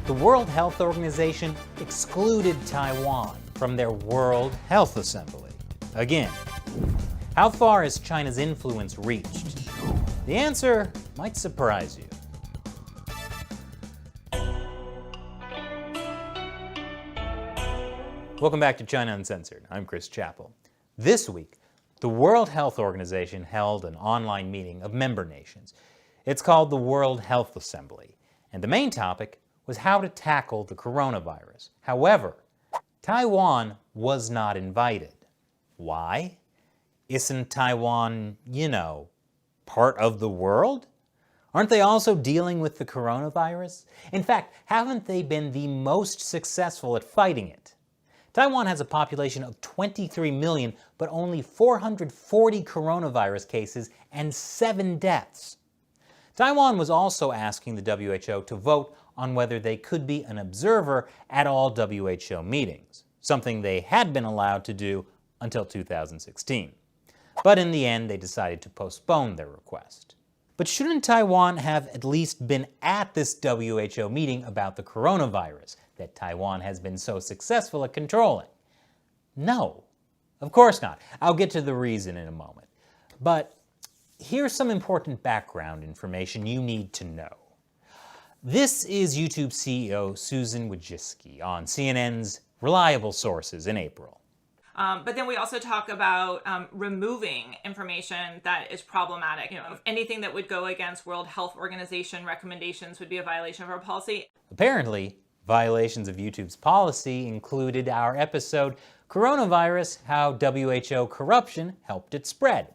the World Health Organization excluded Taiwan from their World Health Assembly. Again, how far has China's influence reached? The answer might surprise you. Welcome back to China Uncensored. I'm Chris Chappell. This week, the World Health Organization held an online meeting of member nations. It's called the World Health Assembly, and the main topic was how to tackle the coronavirus. However, Taiwan was not invited. Why? Isn't Taiwan, part of the world? Aren't they also dealing with the coronavirus? In fact, haven't they been the most successful at fighting it? Taiwan has a population of 23 million, but only 440 coronavirus cases and 7 deaths. Taiwan was also asking the WHO to vote on whether they could be an observer at all WHO meetings, something they had been allowed to do until 2016. But in the end, they decided to postpone their request. But shouldn't Taiwan have at least been at this WHO meeting about the coronavirus that Taiwan has been so successful at controlling? No, of course not. I'll get to the reason in a moment. But here's some important background information you need to know. This is YouTube CEO Susan Wojcicki on CNN's Reliable Sources in April. But then we also talk about removing information that is problematic. Anything that would go against World Health Organization recommendations would be a violation of our policy. Apparently, violations of YouTube's policy included our episode, Coronavirus, How WHO Corruption Helped It Spread.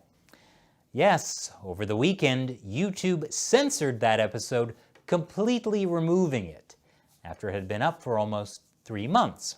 Yes, over the weekend, YouTube censored that episode, completely removing it, after it had been up for almost 3 months.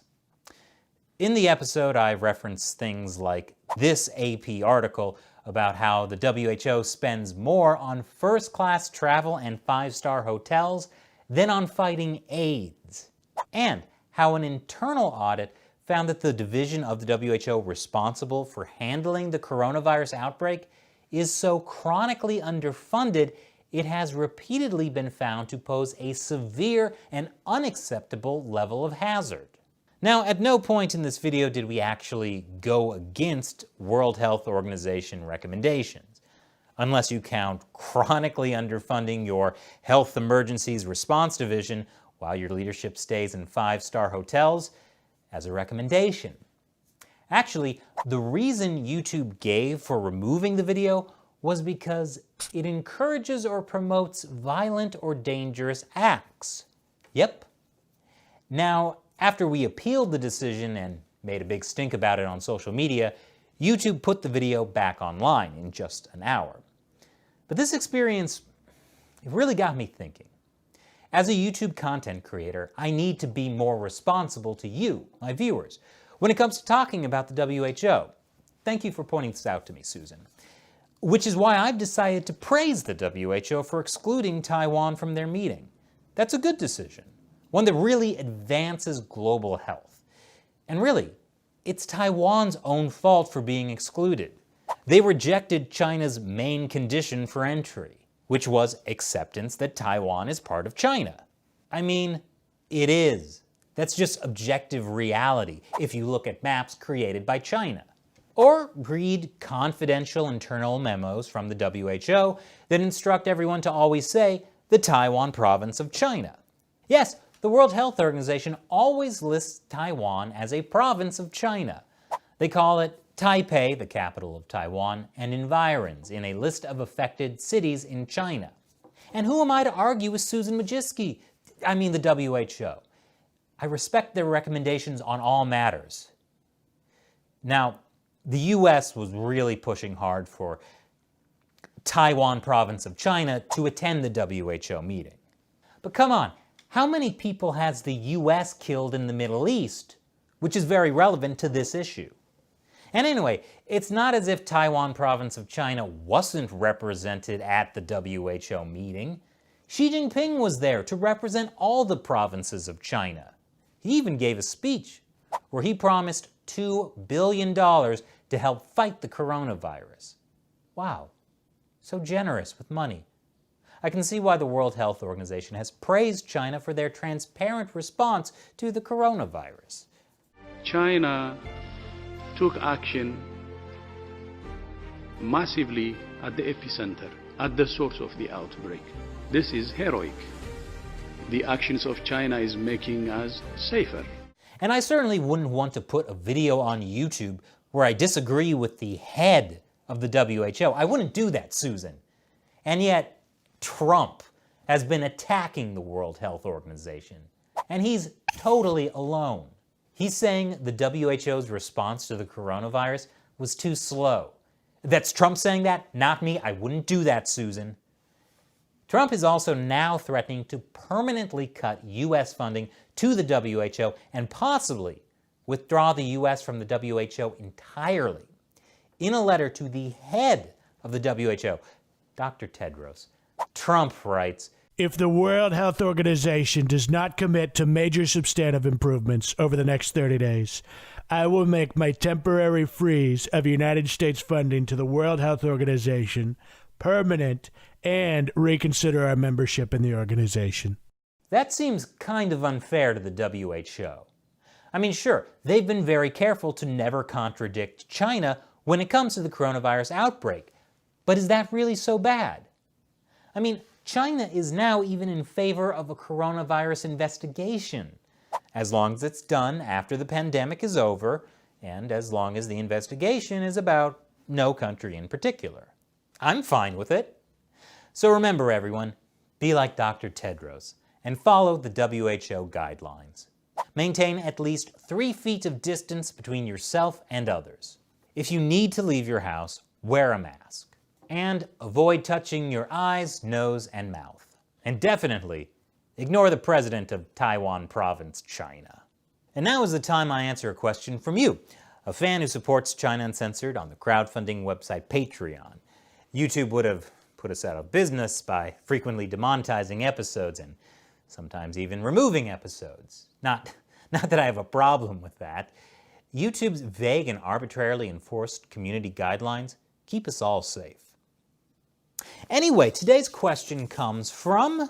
In the episode, I referenced things like this AP article about how the WHO spends more on first-class travel and 5-star hotels than on fighting AIDS, and how an internal audit found that the division of the WHO responsible for handling the coronavirus outbreak is so chronically underfunded it has repeatedly been found to pose a severe and unacceptable level of hazard. Now, at no point in this video did we actually go against World Health Organization recommendations, unless you count chronically underfunding your Health Emergencies Response Division while your leadership stays in 5-star hotels as a recommendation. Actually, the reason YouTube gave for removing the video was because it encourages or promotes violent or dangerous acts. Yep. Now, after we appealed the decision and made a big stink about it on social media, YouTube put the video back online in just an hour. But this experience, it really got me thinking. As a YouTube content creator, I need to be more responsible to you, my viewers, when it comes to talking about the WHO. Thank you for pointing this out to me, Susan. Which is why I've decided to praise the WHO for excluding Taiwan from their meeting. That's a good decision, one that really advances global health. And really, it's Taiwan's own fault for being excluded. They rejected China's main condition for entry, which was acceptance that Taiwan is part of China. I mean, it is. That's just objective reality if you look at maps created by China. Or read confidential internal memos from the WHO that instruct everyone to always say the Taiwan province of China. Yes, the World Health Organization always lists Taiwan as a province of China. They call it Taipei, the capital of Taiwan, and environs in a list of affected cities in China. And who am I to argue with Susan Wojcicki? I mean the WHO. I respect their recommendations on all matters. Now, the US was really pushing hard for Taiwan province of China to attend the WHO meeting. But come on, how many people has the US killed in the Middle East, which is very relevant to this issue? And anyway, it's not as if Taiwan province of China wasn't represented at the WHO meeting. Xi Jinping was there to represent all the provinces of China. He even gave a speech where he promised $2 billion to help fight the coronavirus. Wow, so generous with money. I can see why the World Health Organization has praised China for their transparent response to the coronavirus. China took action massively at the epicenter, at the source of the outbreak. This is heroic. The actions of China is making us safer. And I certainly wouldn't want to put a video on YouTube where I disagree with the head of the WHO. I wouldn't do that, Susan. And yet, Trump has been attacking the World Health Organization. And he's totally alone. He's saying the WHO's response to the coronavirus was too slow. That's Trump saying that, not me. I wouldn't do that, Susan. Trump is also now threatening to permanently cut U.S. funding to the WHO and possibly withdraw the U.S. from the WHO entirely. In a letter to the head of the WHO, Dr. Tedros, Trump writes, "If the World Health Organization does not commit to major substantive improvements over the next 30 days, I will make my temporary freeze of United States funding to the World Health Organization permanent and reconsider our membership in the organization." That seems kind of unfair to the WHO. I mean, sure, they've been very careful to never contradict China when it comes to the coronavirus outbreak. But is that really so bad? I mean, China is now even in favor of a coronavirus investigation, as long as it's done after the pandemic is over, and as long as the investigation is about no country in particular. I'm fine with it. So remember, everyone, be like Dr. Tedros and follow the WHO guidelines. Maintain at least 3 feet of distance between yourself and others. If you need to leave your house, wear a mask. And avoid touching your eyes, nose, and mouth. And definitely, ignore the president of Taiwan province, China. And now is the time I answer a question from you, a fan who supports China Uncensored on the crowdfunding website Patreon. YouTube would have put us out of business by frequently demonetizing episodes and sometimes even removing episodes. Not that I have a problem with that. YouTube's vague and arbitrarily enforced community guidelines keep us all safe. Anyway, today's question comes from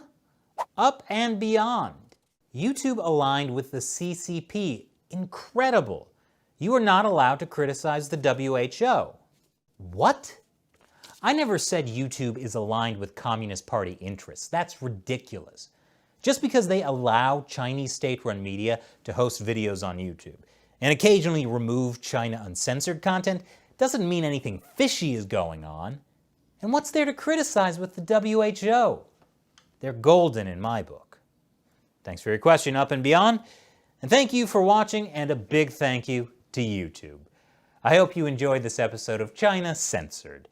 Up and Beyond. YouTube aligned with the CCP. Incredible. You are not allowed to criticize the WHO. What? I never said YouTube is aligned with Communist Party interests. That's ridiculous. Just because they allow Chinese state-run media to host videos on YouTube and occasionally remove China Uncensored content doesn't mean anything fishy is going on. And what's there to criticize with the WHO? They're golden in my book. Thanks for your question, Up and Beyond. And thank you for watching, and a big thank you to YouTube. I hope you enjoyed this episode of China Censored.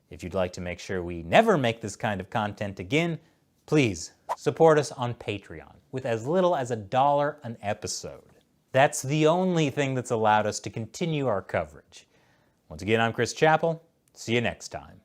If you'd like to make sure we never make this kind of content again, please support us on Patreon with as little as $1 an episode. That's the only thing that's allowed us to continue our coverage. Once again, I'm Chris Chappell. See you next time.